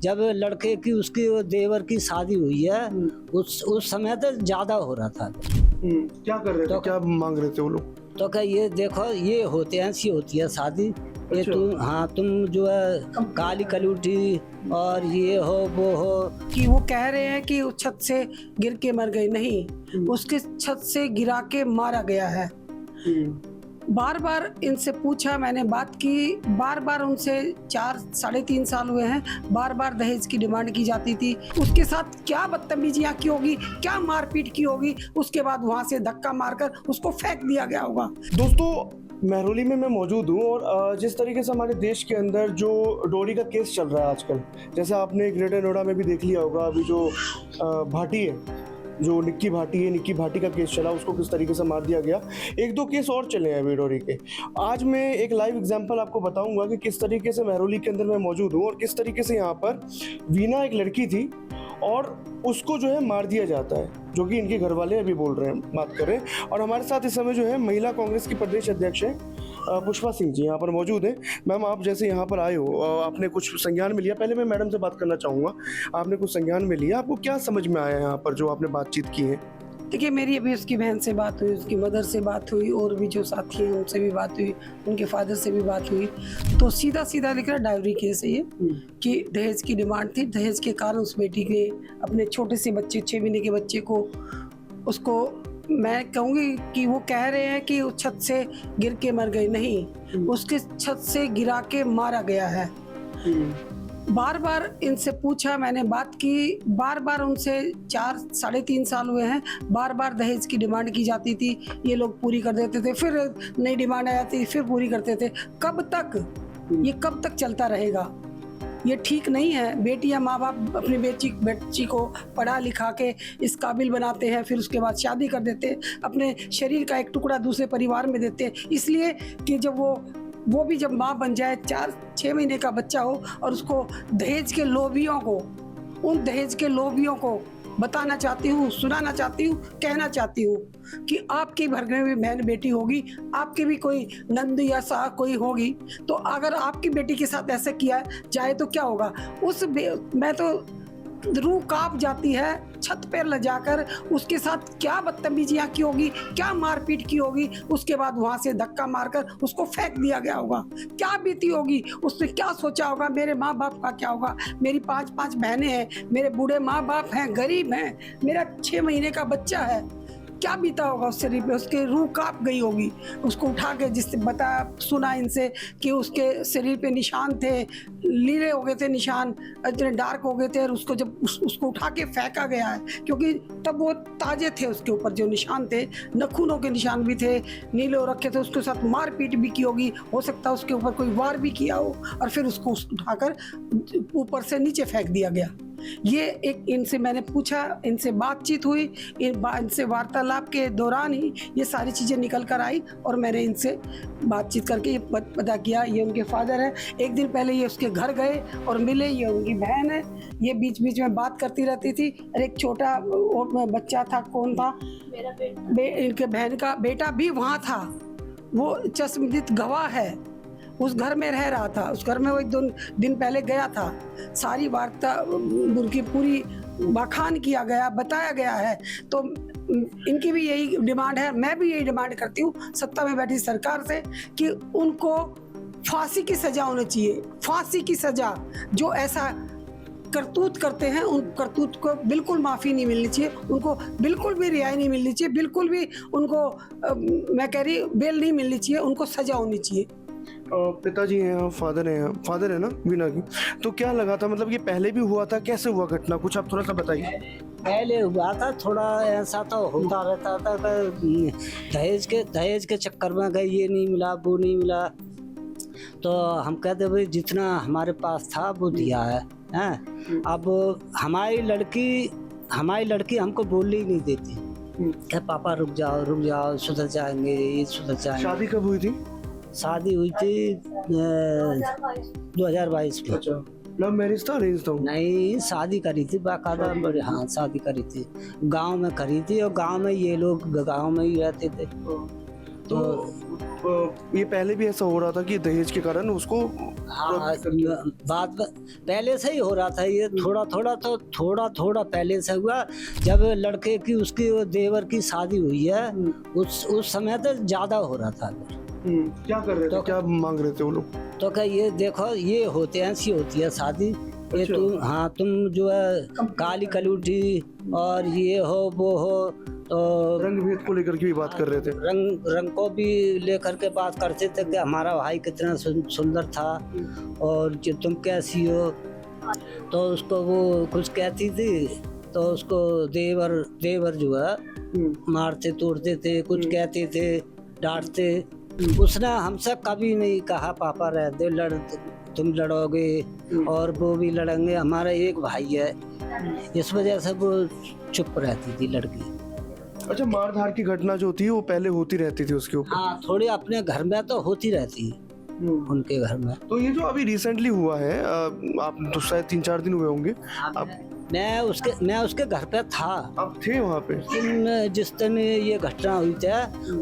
जब लड़के की उसकी देवर की शादी हुई है उस समय तो ज्यादा हो रहा था। क्या कर रहे थे, तो क्या मांग रहे थे वो लोग? तो क्या ये देखो ये होते हैं, ऐसी होती है शादी। ये अच्छा। तुम जो है काली कलूटी और ये हो वो हो। कि वो कह रहे हैं कि उस छत से गिर के मर गई, नहीं, उसके छत से गिरा के मारा गया है। बार बार इनसे पूछा, मैंने बात की, बार बार उनसे 4-3.5 साल हुए हैं, बार बार दहेज की डिमांड की जाती थी। उसके साथ क्या बदतमीजियां की होगी, क्या मारपीट की होगी, उसके बाद वहां से धक्का मारकर उसको फेंक दिया गया होगा। दोस्तों, महरौली में मैं मौजूद हूँ और जिस तरीके से हमारे देश के अंदर जो डोरी का केस चल रहा है आजकल, जैसे आपने ग्रेटर नोएडा में भी देख लिया होगा, अभी जो भाटी है, जो निक्की भाटी का केस चला, उसको किस तरीके से मार दिया गया। 1-2 केस और चले हैं अभी डोरी के। आज मैं एक लाइव एग्जांपल आपको बताऊंगा कि किस तरीके से महरौली के अंदर मैं मौजूद हूँ और किस तरीके से यहाँ पर वीना एक लड़की थी और उसको जो है मार दिया जाता है, जो कि इनके घर वाले अभी बोल रहे हैं, बात कर रहे हैं। और हमारे साथ इस समय जो है महिला कांग्रेस की प्रदेश अध्यक्ष है पुष्पा सिंह जी यहाँ पर मौजूद हैं। मैम, आप जैसे यहाँ पर आए हो, आपने कुछ संज्ञान में लिया? पहले मैं मैडम से बात करना चाहूँगा, आपने कुछ संज्ञान में लिया, आपको क्या समझ में आया यहाँ पर जो आपने बातचीत की है? देखिए, मेरी अभी उसकी बहन से बात हुई, उसकी मदर से बात हुई, और भी जो साथी हैं उनसे भी बात हुई, उनके फादर से भी बात हुई। तो सीधा सीधा लिख रहा डायरी केस है ये, कि दहेज की डिमांड थी, दहेज के कारण उस बेटी के अपने छोटे से बच्चे, 6 महीने के बच्चे को, उसको मैं कहूँगी कि वो कह रहे हैं कि उस छत से गिर के मर गई, नहीं, उसके छत से गिरा के मारा गया है। बार बार इनसे पूछा, मैंने बात की, बार बार उनसे 4-3.5 साल हुए हैं, बार बार दहेज की डिमांड की जाती थी, ये लोग पूरी कर देते थे, फिर नई डिमांड आ जाती, फिर पूरी करते थे। कब तक ये, कब तक चलता रहेगा? ये ठीक नहीं है। बेटियां, माँ बाप अपनी बच्ची को पढ़ा लिखा के इस काबिल बनाते हैं, फिर उसके बाद शादी कर देते हैं, अपने शरीर का एक टुकड़ा दूसरे परिवार में देते हैं, इसलिए कि जब वो भी जब माँ बन जाए, 4-6 महीने का बच्चा हो, और उसको दहेज के लोभियों को, उन दहेज के लोभियों को बताना चाहती हूँ, सुनाना चाहती हूँ, कहना चाहती हूँ कि आपके घर में भी बहन बेटी होगी, आपके भी कोई नंद या सा कोई होगी, तो अगर आपकी बेटी के साथ ऐसा किया जाए तो क्या होगा? मैं तो रूह कांप जाती है, छत पर ले जाकर उसके साथ क्या बदतमीजियां की होगी, क्या मारपीट की होगी, उसके बाद वहां से धक्का मारकर उसको फेंक दिया गया होगा। क्या बीती होगी, उसने क्या सोचा होगा, मेरे माँ बाप का क्या होगा? मेरी 5 बहनें हैं, मेरे बूढ़े माँ बाप हैं, गरीब हैं, मेरा 6 महीने का बच्चा है, क्या बीता होगा उस शरीर पे? उसके रूह कांप गई होगी। उसको उठा के, जिससे सुना इनसे कि उसके शरीर पे निशान थे, लीले हो गए थे निशान, इतने डार्क हो गए थे, और उसको जब उसको उठा के फेंका गया है, क्योंकि तब वो ताजे थे, उसके ऊपर जो निशान थे, नखूनों के निशान भी थे, नीले हो रखे थे, उसके साथ मारपीट भी की होगी, हो सकता है उसके ऊपर कोई वार भी किया हो, और फिर उसको उठाकर ऊपर से नीचे फेंक दिया गया। ये एक, इनसे मैंने पूछा, इनसे बातचीत हुई, इनसे वार्तालाप के दौरान ही ये सारी चीज़ें निकल कर आई, और मैंने इनसे बातचीत करके ये पता किया, ये उनके फादर हैं। एक दिन पहले ये उसके घर गए और मिले, ये उनकी बहन है, ये बीच बीच में बात करती रहती थी। और एक छोटा बच्चा था, कौन था? मेरा बेटा। इनके बहन का बेटा भी वहाँ था, वो चश्मदीद गवाह है, उस घर में रह रहा था, उस घर में वो 1-2 दिन पहले गया था। सारी वार्ता उनकी पूरी बखान किया गया, बताया गया है। तो इनकी भी यही डिमांड है, मैं भी यही डिमांड करती हूँ सत्ता में बैठी सरकार से, कि उनको फांसी की सजा होनी चाहिए, फांसी की सजा। जो ऐसा करतूत करते हैं, उन करतूत को बिल्कुल माफ़ी नहीं मिलनी चाहिए, उनको बिल्कुल भी रिहाई नहीं मिलनी चाहिए, बिल्कुल भी उनको मैं कह रही बेल नहीं मिलनी चाहिए, उनको सजा होनी चाहिए। पिताजी हैं, फादर है ना वीना की? तो क्या लगा था, मतलब ये पहले भी हुआ था, कैसे हुआ घटना, कुछ आप थोड़ा सा बताइए। पहले हुआ था, थोड़ा ऐसा तो होता रहता था कि दहेज के चक्कर में गए, ये नहीं मिला, वो नहीं मिला, तो हम कहते भाई जितना हमारे पास था वो दिया है, हैं? अब हमारी लड़की हमको बोलने ही नहीं देती, क्या पापा रुक जाओ, सुधर जाएंगे, ये सुधर जाएंगे। शादी कब हुई थी? शादी हुई थी 2022 में। अच्छा, लव मैरिज था, अरेंज था? नहीं, शादी करी थी बाकायदा, हाँ शादी करी थी, गांव में करी थी, और गांव में ये लोग गांव में ही रहते थे। तो ये पहले भी ऐसा हो रहा था कि दहेज के कारण उसको हाँ, बात पहले से ही हो रहा था। ये थोड़ा पहले से हुआ। जब लड़के की उसकी वो देवर की शादी हुई है, उस समय तो ज्यादा हो रहा था। क्या कर रहे थे, क्या मांग रहे थे वो लोग? तो क्या ये देखो, ये होते हैं, ऐसी होती है शादी। ये तुम जो है काली कलूटी और ये हो वो हो, तो रंग भेद को लेकर के भी बात कर रहे थे। रंग को भी लेकर के बात करते थे कि हमारा भाई कितना सुंदर था और जो तुम कैसी हो। तो उसको वो कुछ कहती थी, तो उसको देवर जो है मारते तोड़ते थे, कुछ कहते थे, डांटते। उसने हमसे कभी नहीं कहा पापा रह दे, तुम लड़ोगे और वो भी लड़ेंगे, हमारा एक भाई है। इस वजह से वो चुप रहती थी लड़की। अच्छा, मार धार की घटना जो थी वो पहले होती रहती थी उसके ऊपर? हाँ, थोड़ी अपने घर में तो होती रहती है, उनके घर में। तो ये जो अभी रिसेंटली हुआ है, आप तो शायद 3-4 दिन हुए होंगे। मैं उसके घर पे था। आप थे वहाँ पे? जिस दिन ये घटना हुई थी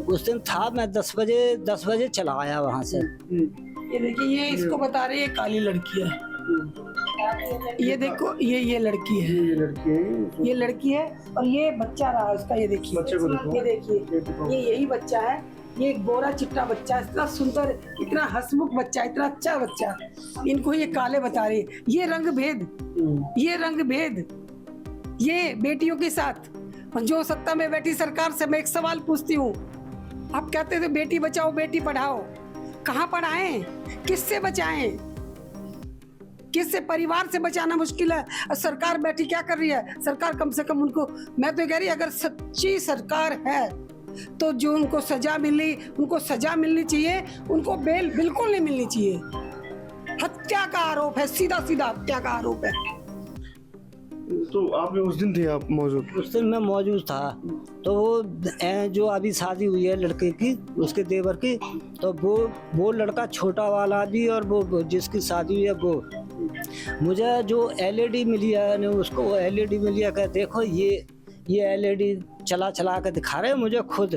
उस दिन था। मैं 10 बजे चला आया वहाँ से। ये देखिए, ये इसको बता रहे हैं, काली लड़की है। ये देखो, ये लड़की है, ये लड़की है और ये बच्चा रहा उसका। ये देखिए, ये देखिए, ये यही बच्चा है। ये एक गोरा चिट्टा बच्चा, इतना सुंदर, इतना हंसमुख बच्चा, इतना अच्छा बच्चा। इनको ये काले बता रहे। ये रंग भेद, ये बेटियों के साथ। और जो सत्ता में बैठी सरकार से मैं एक सवाल पूछती हूँ, आप कहते थे बेटी बचाओ बेटी पढ़ाओ, कहाँ पढ़ाएं, किससे बचाएं? किससे? परिवार से बचाना मुश्किल है। और सरकार बैठी क्या कर रही है? सरकार कम से कम उनको, मैं तो कह रही, अगर सच्ची सरकार है तो जो उनको सजा मिलनी चाहिए। उनको बेल बिल्कुल नहीं मिलनी चाहिए। हत्या का आरोप है, सीधा हत्या का आरोप है। तो आप उस दिन थे, आप मौजूद? उस दिन मैं मौजूद था। तो वो जो अभी शादी हुई है लड़के की, उसके देवर की, तो वो लड़का छोटा वाला भी और वो जिसकी शादी हुई है वो, मुझे जो एलईडी मिली है उसको, वो एलईडी मिली है, देखो ये एलईडी चला के दिखा रहे हैं मुझे खुद।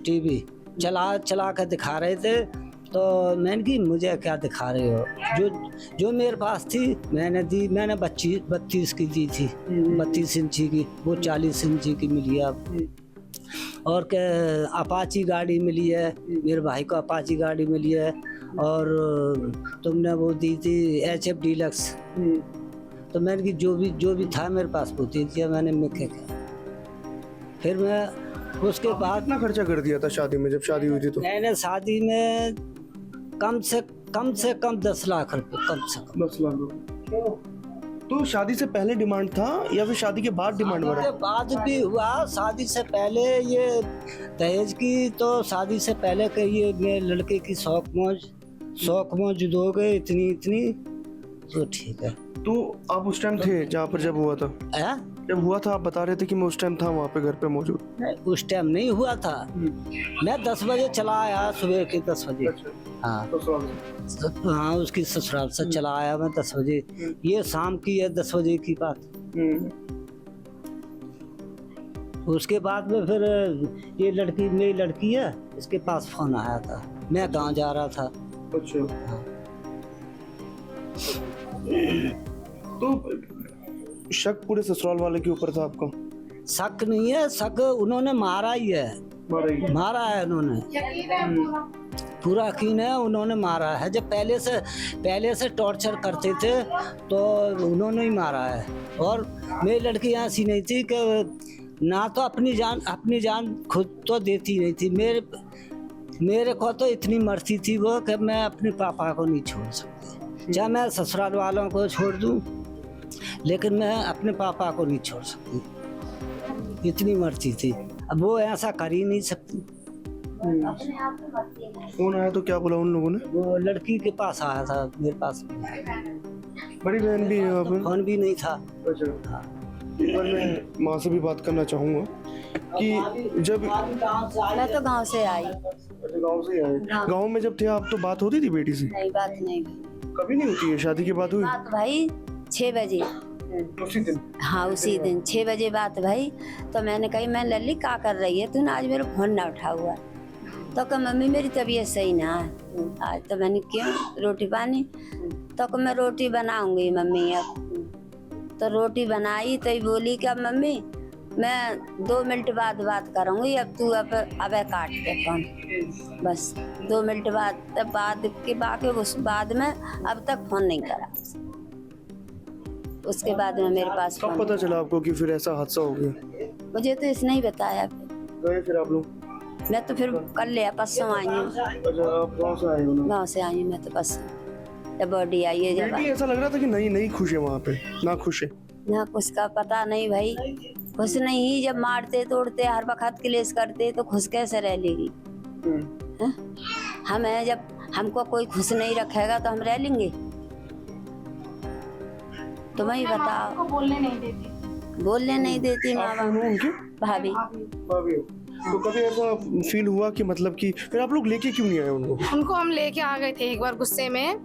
टीवी चला के दिखा रहे थे। तो मैंने की, मुझे क्या दिखा रहे हो? जो मेरे पास थी मैंने दी। मैंने 32 की दी थी, 32 इंची की। वो 40 इंची की मिली अब। और क्या, अपाची गाड़ी मिली है मेरे भाई को, अपाची गाड़ी मिली है। और तुमने वो दी थी HF डीलक्स। तो मैंने की जो भी था मेरे पास वो दे दिया मैंने। फिर मैं उसके बाद कितना खर्चा कर दिया था शादी में, जब शादी हुई थी तो? मैंने शादी में कम से कम 10 लाख रुपए, कम से कम 10 लाख रुपए। तो शादी से पहले डिमांड था या फिर शादी के बाद डिमांड बढ़ा? शादी के बाद भी हुआ। शादी से पहले ये दहेज की, तो शादी से पहले के ये मेरे लड़के की शौक मौज दोगे इतनी, तो ठीक है। तो आप उस टाइम थे जहाँ पर जब हुआ था? जब हुआ था आप बता रहे थे कि मैं उस टाइम था वहाँ पे घर पे मौजूद। उस टाइम नहीं हुआ था। मैं 10 बजे चला आया, सुबह के 10 बजे। हाँ, उसकी ससुराल से चला आया मैं 10 बजे। ये शाम की है 10 बजे की बात। उसके बाद में फिर ये मेरी लड़की है, इसके पास फोन आया था। मैं गाँव जा रहा था। अच्छा। तो शक पूरे ससुराल वाले के ऊपर था आपका? शक नहीं है, शक उन्होंने मारा ही है। मारा है उन्होंने, पूरा यकीन है उन्होंने मारा है। जब पहले से टॉर्चर करते थे तो उन्होंने ही मारा है। और मेरी लड़की ऐसी नहीं थी कि ना तो अपनी जान खुद तो देती नहीं थी। मेरे को तो इतनी मर्जी थी वो कि मैं अपने पापा को नहीं छोड़ सकती। चाहे मैं ससुराल वालों को छोड़ दूं, लेकिन मैं अपने पापा को नहीं छोड़ सकती, इतनी मर्जी थी। अब वो ऐसा कर ही नहीं सकती। फोन आया तो क्या बोला उन लोगों ने? वो लड़की के पास आया था, मेरे पास बड़ी बहन भी है वहाँ पे? फोन भी नहीं था। अच्छा। एक बार मैं माँ से भी बात करना चाहूँगा कि जब मैं तो गांव से आई। गाँव से आए? गाँव में जब थे आप तो बात होती थी बेटी से? नहीं, बात नहीं। कभी नहीं होती है? शादी के बाद हुई बात भाई 6 बजे। उसी दिन? हाँ, उसी दिन 6 बजे बात भाई। तो मैंने कही, मैं लल्ली क्या कर रही है तूने, आज मेरा फोन ना उठा हुआ। तो कहा मम्मी मेरी तबीयत सही ना है आज। तो मैंने क्यों रोटी पानी, तो कहा मैं रोटी बनाऊंगी मम्मी अब। तो रोटी बनाई तो बोली क्या मम्मी मैं 2 मिनट बाद बात करूंगी, अब तू अब काट दे फोन, बस 2 मिनट बाद। तब बाद के बाकी उस बाद में अब तक फोन नहीं करा। उसके बाद में मेरे पास कब फोन, पता चला आपको कि फिर ऐसा हादसा हो गया? मुझे तो इसने ही बताया। गए फिर आप लोग? मैं तो फिर कल लिया, परसों आई हूँ, अच्छा, आप गाँव से आए हो ना? गाँव से आई हूँ मैं तो परसों। जब बॉडी आई है जब बेटी ऐसा लग रहा था कि नहीं खुश है वहाँ पे, ना खुश है। ना कुछ का पता नहीं भाई, खुश नहीं। जब मारते तोड़ते हर वक्त क्लेश करते तो खुश कैसे रह लेगी? हैं? हम हैं, जब हमको कोई खुश नहीं रखेगा तो हम रह लेंगे? तुम ही बताओ। बोलने नहीं देती माँ आप कौन हो बाप, उनके? भाभी। भाभी हो। तो कभी ऐसा फील हुआ कि मतलब कि फिर आप लोग लेके क्यों नहीं आए उनको? उनको हम लेके आ गए थे एक बार गुस्से में,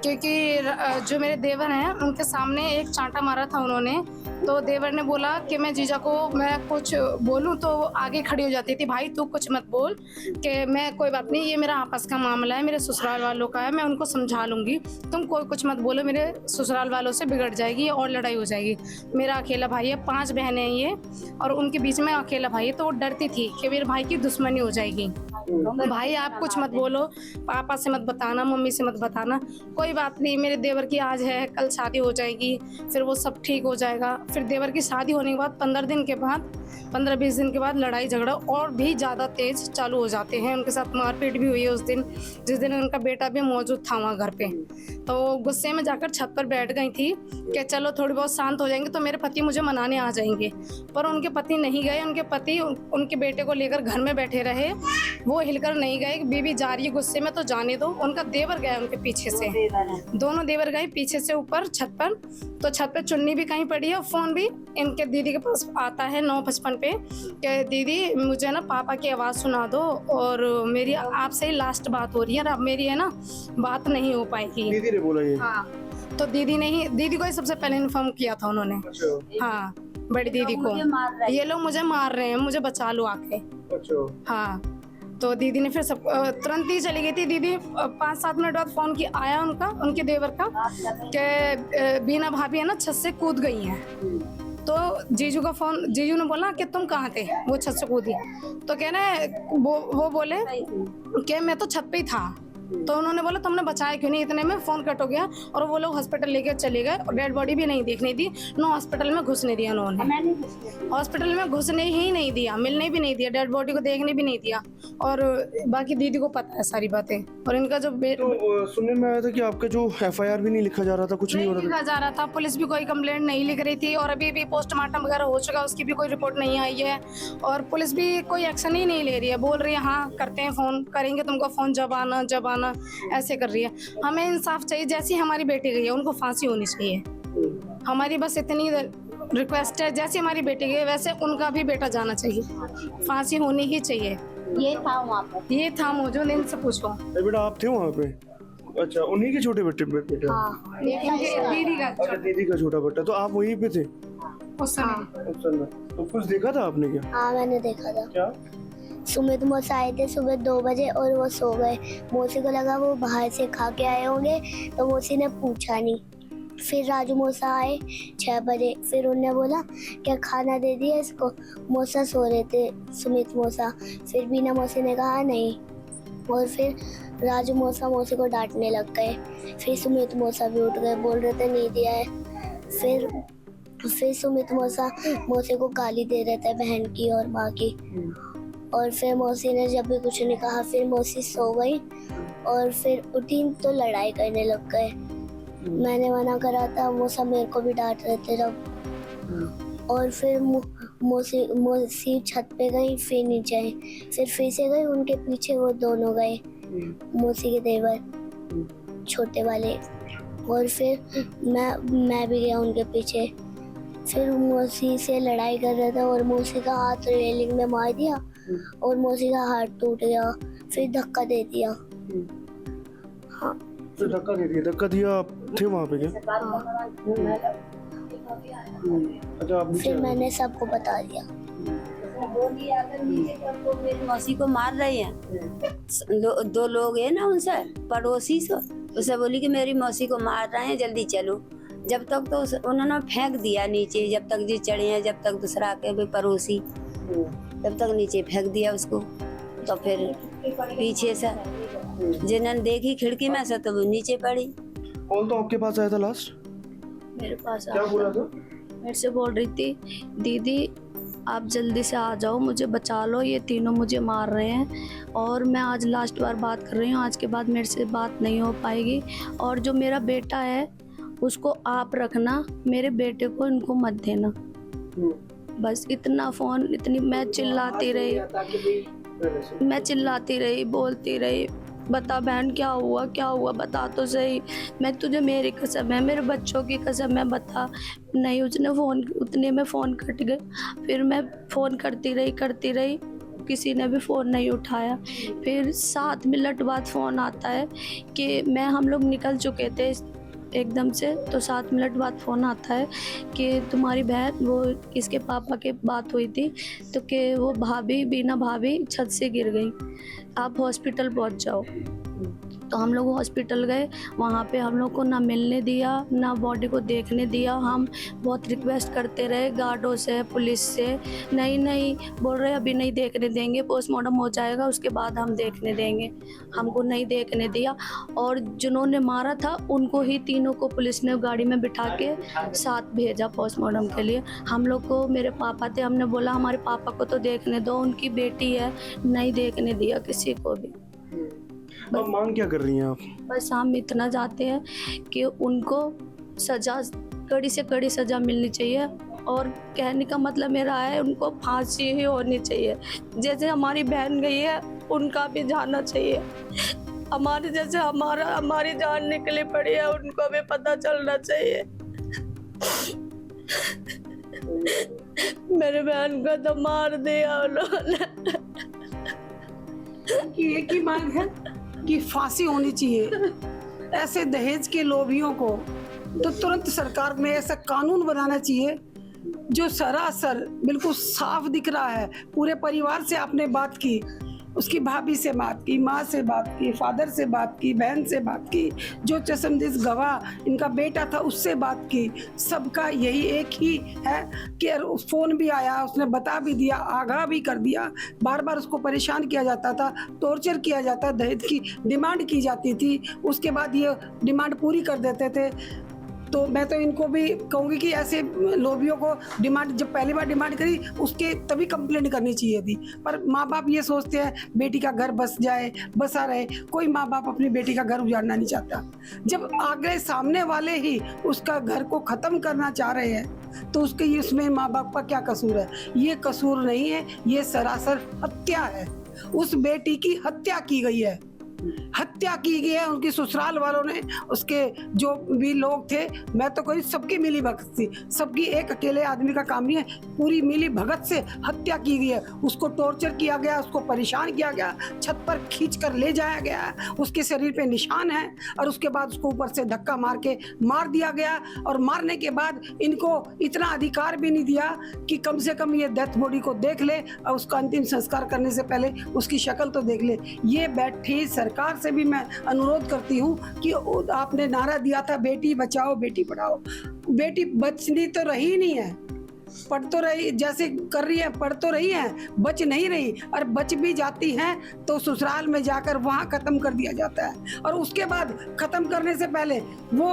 क्योंकि जो मेरे देवर हैं उनके सामने एक चांटा मारा था उन्होंने। तो देवर ने बोला कि मैं जीजा को मैं कुछ बोलूं तो वो आगे खड़ी हो जाती थी, भाई तू कुछ मत बोल, कि मैं कोई बात नहीं, ये मेरा आपस का मामला है, मेरे ससुराल वालों का है, मैं उनको समझा लूंगी, तुम कोई कुछ मत बोलो, मेरे ससुराल वालों से बिगड़ जाएगी और लड़ाई हो जाएगी। मेरा अकेला भाई है, 5 बहनें हैं ये, और उनके बीच में अकेला भाई है, तो वो डरती थी कि मेरे भाई की दुश्मनी हो जाएगी। भाई आप कुछ मत बोलो, पापा से मत बताना, मम्मी से मत बताना, कोई बात नहीं, मेरे देवर की आज है कल शादी हो जाएगी, फिर वो सब ठीक हो जाएगा। फिर देवर की शादी होने के बाद 15-20 दिन के बाद लड़ाई झगड़ा और भी ज़्यादा तेज चालू हो जाते हैं। उनके साथ मारपीट भी हुई है उस दिन, जिस दिन उनका बेटा भी मौजूद था वहाँ घर पे। तो गुस्से में जाकर छत पर बैठ गई थी कि चलो थोड़ी बहुत शांत हो जाएंगे तो मेरे पति मुझे मनाने आ जाएंगे, पर उनके पति नहीं गए। उनके पति उनके बेटे को लेकर घर में बैठे रहे, वो हिलकर नहीं गए। बीबी जा रही है गुस्से में तो जाने दो। उनका देवर गया उनके पीछे से, दोनों देवर गए पीछे से ऊपर छत पर। तो छत पे चुन्नी भी कहीं पड़ी है, फोन भी इनके दीदी के पास आता है 9:55 पे कि दीदी मुझे ना पापा की आवाज़ सुना दो और मेरी आपसे ही लास्ट बात हो रही है, अब मेरी है ना बात नहीं हो पाएगी। दीदी ने बोला ये? हाँ, तो दीदी को ही सबसे पहले इन्फॉर्म किया था उन्होंने। हाँ, बड़ी दीदी को, ये लोग मुझे मार रहे हैं, मुझे बचा लो आके। अच्छा। हाँ, तो दीदी ने फिर सब तुरंत ही चली गई थी। दीदी 5-7 मिनट बाद फोन की आया उनके देवर का कि बीना भाभी है ना छत से कूद गई हैं। तो जीजू ने बोला कि तुम कहाँ थे? वो छत से कूदी। तो कह रहे वो बोले कि मैं तो छत पे ही था। तो उन्होंने बोला तुमने बचाया क्यों नहीं? इतने में फोन कट हो गया और वो लोग हॉस्पिटल लेके चले गए और डेड बॉडी भी नहीं देखने दी, ना हॉस्पिटल में घुसने दिया उन्होंने, हॉस्पिटल में घुसने ही नहीं दिया, मिलने भी नहीं दिया, डेड बॉडी को देखने भी नहीं दिया। और बाकी दीदी को पता है सारी बातें। और इनका जो तो सुनने में आया था कि आपका जो FIR भी नहीं लिखा जा रहा था, कुछ नहीं हो रहा लिखा जा रहा था, पुलिस भी कोई कंप्लेंट नहीं लिख रही थी और अभी भी पोस्टमार्टम वगैरह हो चुका, उसकी भी कोई रिपोर्ट नहीं आई है और पुलिस भी कोई एक्शन ही नहीं ले रही है। बोल रही है हाँ करते हैं, फोन करेंगे तुमको, फोन जब आना ऐसे कर रही है। हमें इंसाफ चाहिए, जैसी हमारी बेटी गई है उनको फांसी होनी चाहिए। हमारी बस इतनी रिक्वेस्ट है, जैसी हमारी बेटी गई वैसे उनका भी बेटा जाना चाहिए, फांसी होनी ही चाहिए। ये था वहाँ पर, ये था मौजूद, इनसे पूछो। बेटा आप थे वहाँ पे? अच्छा, उन्हीं के छोटे बेटा? दीदी का अच्छा, दीदी का छोटा बेटा। तो आप वहीं पे थे उस समय? तो कुछ देखा था आपने क्या? हाँ मैंने देखा था। क्या? सुमित मौसा आए थे सुबह 2 बजे और वो सो गए। मौसी को लगा वो बाहर से खा के आए होंगे तो मौसी ने पूछा नहीं। फिर राजू मौसा आए 6 बजे, फिर उन्होंने बोला क्या खाना दे दिया इसको? मौसा सो रहे थे, सुमित मौसा। फिर बीना मौसी ने कहा नहीं, और फिर राजू मौसा मौसी को डांटने लग गए। फिर सुमित मौसा भी उठ गए, बोल रहे थे नहीं दिया है। फिर सुमित मौसा मौसी को गाली दे रहे थे बहन की और माँ की। और फिर मौसी ने जब भी कुछ नहीं कहा, फिर मौसी सो गई और फिर उठी तो लड़ाई करने लग गए। मैंने मना करा था, मौसा मेरे को भी डांट रहे थे जब। और फिर मौसी छत पे गई, फिर नीचे आई, फिर से गई, उनके पीछे वो दोनों गए, मौसी के देवर छोटे वाले। और फिर मैं भी गया उनके पीछे। फिर मौसी से लड़ाई कर रहा था और मौसी का हाथ रेलिंग में मार दिया और मौसी का हाथ टूट गया। फिर धक्का दे दिया। हाँ, फिर धक्का दिया। आप थे वहाँ पे क्या? अच्छा, आप फिर मैंने सबको बता दिया। बोली आकर नीचे पर तो मेरी मौसी को मार रहे हैं। दो लोग हैं ना उनसे पड़ोसी से, उसे बोली कि मेरी मौसी को मार रहे हैं, जल्दी चलो। जब तक तो उन्होंने फेंक दिया नीचे, जब तक जी चढ़े हैं, जब तक दूसरा के भी पड़ोसी, तब तक नीचे फेंक दिया उसको। तो फिर पीछे से जिन्होंने देखी खिड़की में से तो वो नीचे पड़ी। कौन तो आपके पास आया था लास्ट? मेरे पास क्या बोला था? मेरे से बोल रही थी, दीदी आप जल्दी से आ जाओ, मुझे बचा लो, ये तीनों मुझे मार रहे हैं और मैं आज लास्ट बार बात कर रही हूँ, आज के बाद मेरे से बात नहीं हो पाएगी। और जो मेरा बेटा है उसको आप रखना, मेरे बेटे को इनको मत देना। बस इतना फोन, इतनी मैं चिल्लाती रही, बोलती रही, बता बहन क्या हुआ बता तो सही, मैं तुझे, मेरी कसम है, मेरे बच्चों की कसम है, बता। नहीं, उसने फ़ोन, उतने में फ़ोन कट गया। फिर मैं फ़ोन करती रही, किसी ने भी फ़ोन नहीं उठाया। फिर 7 मिनट बाद फ़ोन आता है कि हम लोग निकल चुके थे एकदम से, तो 7 मिनट बाद फ़ोन आता है कि तुम्हारी बहन, वो इसके पापा के बात हुई थी तो कि वो भाभी, बीना भाभी छत से गिर गई, आप हॉस्पिटल पहुंच जाओ। तो हम लोग हॉस्पिटल गए, वहाँ पे हम लोग को ना मिलने दिया, ना बॉडी को देखने दिया। हम बहुत रिक्वेस्ट करते रहे गार्डों से, पुलिस से, नहीं बोल रहे अभी नहीं देखने देंगे, पोस्टमार्टम हो जाएगा उसके बाद हम देखने देंगे। हमको नहीं देखने दिया और जिन्होंने मारा था उनको ही तीनों को पुलिस ने गाड़ी में बिठा के साथ भेजा पोस्टमार्टम के लिए। हम लोग को, मेरे पापा थे, हमने बोला हमारे पापा को तो देखने दो, उनकी बेटी है, नहीं देखने दिया किसी को भी। अब मांग क्या कर रही हैं आप? बस हम इतना चाहते हैं कि उनको सजा, कड़ी से कड़ी सजा मिलनी चाहिए। और कहने का मतलब मेरा है उनको फांसी ही होनी चाहिए। जैसे हमारी बहन गई है उनका भी जाना चाहिए। हमारे जैसे हमारी जान निकली पड़ी है, उनको भी पता चलना चाहिए। मेरे बहन को तो मार दिया उन्होंने। कि एक ही मांग है कि फांसी होनी चाहिए। ऐसे दहेज के लोभियों को तो तुरंत सरकार में ऐसा कानून बनाना चाहिए जो सरासर बिल्कुल साफ दिख रहा है। पूरे परिवार से आपने बात की, उसकी भाभी से बात की, माँ से बात की, फादर से बात की, बहन से बात की, जो चश्मदीद गवाह इनका बेटा था उससे बात की। सबका यही एक ही है कि फ़ोन भी आया, उसने बता भी दिया, आगाह भी कर दिया। बार बार उसको परेशान किया जाता था, टॉर्चर किया जाता, दहेज की डिमांड की जाती थी, उसके बाद ये डिमांड पूरी कर देते थे। तो मैं तो इनको भी कहूँगी कि ऐसे लोभियों को डिमांड, जब पहली बार डिमांड करी उसके तभी कंप्लेंट करनी चाहिए थी। पर माँ बाप ये सोचते हैं बेटी का घर बस जाए, बसा रहे। कोई माँ बाप अपनी बेटी का घर उजाड़ना नहीं चाहता। जब आगे सामने वाले ही उसका घर को ख़त्म करना चाह रहे हैं तो इसमें माँ बाप का क्या कसूर है? ये कसूर नहीं है, ये सरासर हत्या है। उस बेटी की हत्या की गई है, हत्या की गई है। उनकी ससुराल वालों ने, उसके जो भी लोग थे, मैं तो कोई सबकी मिली भगत थी, सबकी, एक अकेले आदमी का काम नहीं है, पूरी मिली भगत से हत्या की गई है। उसको टॉर्चर किया गया, उसको परेशान किया गया, छत पर खींच कर ले जाया गया, उसके शरीर पे निशान है और उसके बाद उसको ऊपर से धक्का मार के मार दिया गया। और मारने के बाद इनको इतना अधिकार भी नहीं दिया कि कम से कम ये डेथ बॉडी को देख ले और उसका अंतिम संस्कार करने से पहले उसकी शक्ल तो देख ले। ये बैठी सरकार से भी मैं अनुरोध करती हूँ कि आपने नारा दिया था बेटी बचाओ बेटी पढ़ाओ, बेटी बचनी तो रही नहीं है, पढ़ तो रही, जैसे कर रही है पढ़ तो रही है, बच नहीं रही। और बच भी जाती हैं तो ससुराल में जाकर वहाँ ख़त्म कर दिया जाता है। और उसके बाद ख़त्म करने से पहले वो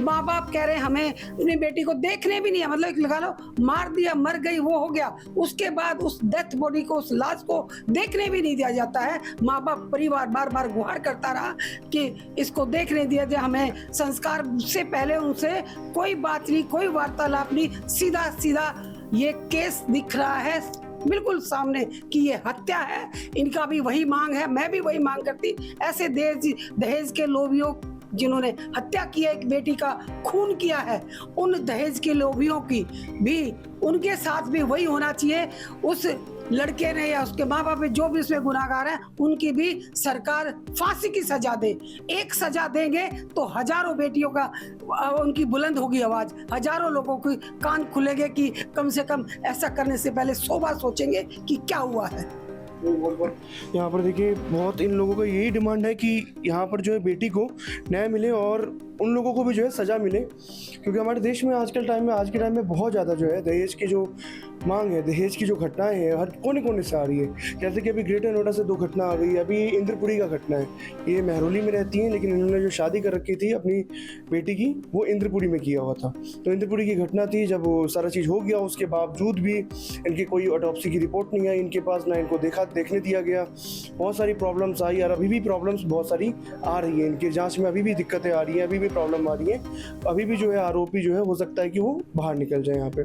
माँ बाप कह रहे हैं हमें अपनी बेटी को देखने भी नहीं है, मतलब लगा लो मार दिया, मर गई, वो हो गया। उसके बाद उस डेथ बॉडी को, उस लाश को देखने भी नहीं दिया जाता है। माँ बाप, परिवार बार बार गुहार करता रहा कि इसको देखने दिया जाए, हमें संस्कार से पहले उनसे कोई बात नहीं, कोई वार्तालाप नहीं, सीधा सीधा ये केस दिख रहा है बिल्कुल सामने कि ये हत्या है। इनका भी वही मांग है, मैं भी वही मांग करती। ऐसे दहेज के लोभियों जिन्होंने हत्या की है, एक बेटी का खून किया है, उन दहेज के लोभियों की भी, उनके साथ भी वही होना चाहिए। उस लड़के ने या उसके माँ बाप जो भी इसमें गुनाहगार हैं उनकी भी सरकार फांसी की सजा दे। एक सजा देंगे तो हजारों बेटियों का उनकी बुलंद होगी आवाज, हजारों लोगों के कान खुलेंगे कि कम से कम ऐसा करने से पहले 100 बार सोचेंगे कि क्या हुआ है। यहाँ पर देखिए बहुत इन लोगों का यही डिमांड है कि यहाँ पर जो है बेटी को न्याय मिले और उन लोगों को भी जो है सज़ा मिले, क्योंकि हमारे देश में आज के टाइम में बहुत ज़्यादा जो है दहेज की जो मांग है, दहेज की जो घटनाएं हैं हर कोने कोने से आ रही है। जैसे कि अभी ग्रेटर नोएडा से 2 घटना आ गई, अभी इंद्रपुरी का घटना है। ये महरौली में रहती हैं लेकिन इन्होंने जो शादी कर रखी थी अपनी बेटी की वो इंद्रपुरी में किया हुआ था। तो इंद्रपुरी की घटना थी, जब वो सारा चीज़ हो गया उसके बावजूद भी इनकी कोई ऑटोप्सी की रिपोर्ट नहीं आई इनके पास, ना इनको देखने दिया गया। बहुत सारी प्रॉब्लम्स आई और अभी भी प्रॉब्लम्स बहुत सारी आ रही हैं, इनकी जाँच में अभी भी दिक्कतें आ रही हैं, अभी भी प्रॉब्लम आ रही है। अभी भी जो है आरोपी जो है हो सकता है कि वो बाहर निकल जाए यहाँ पे।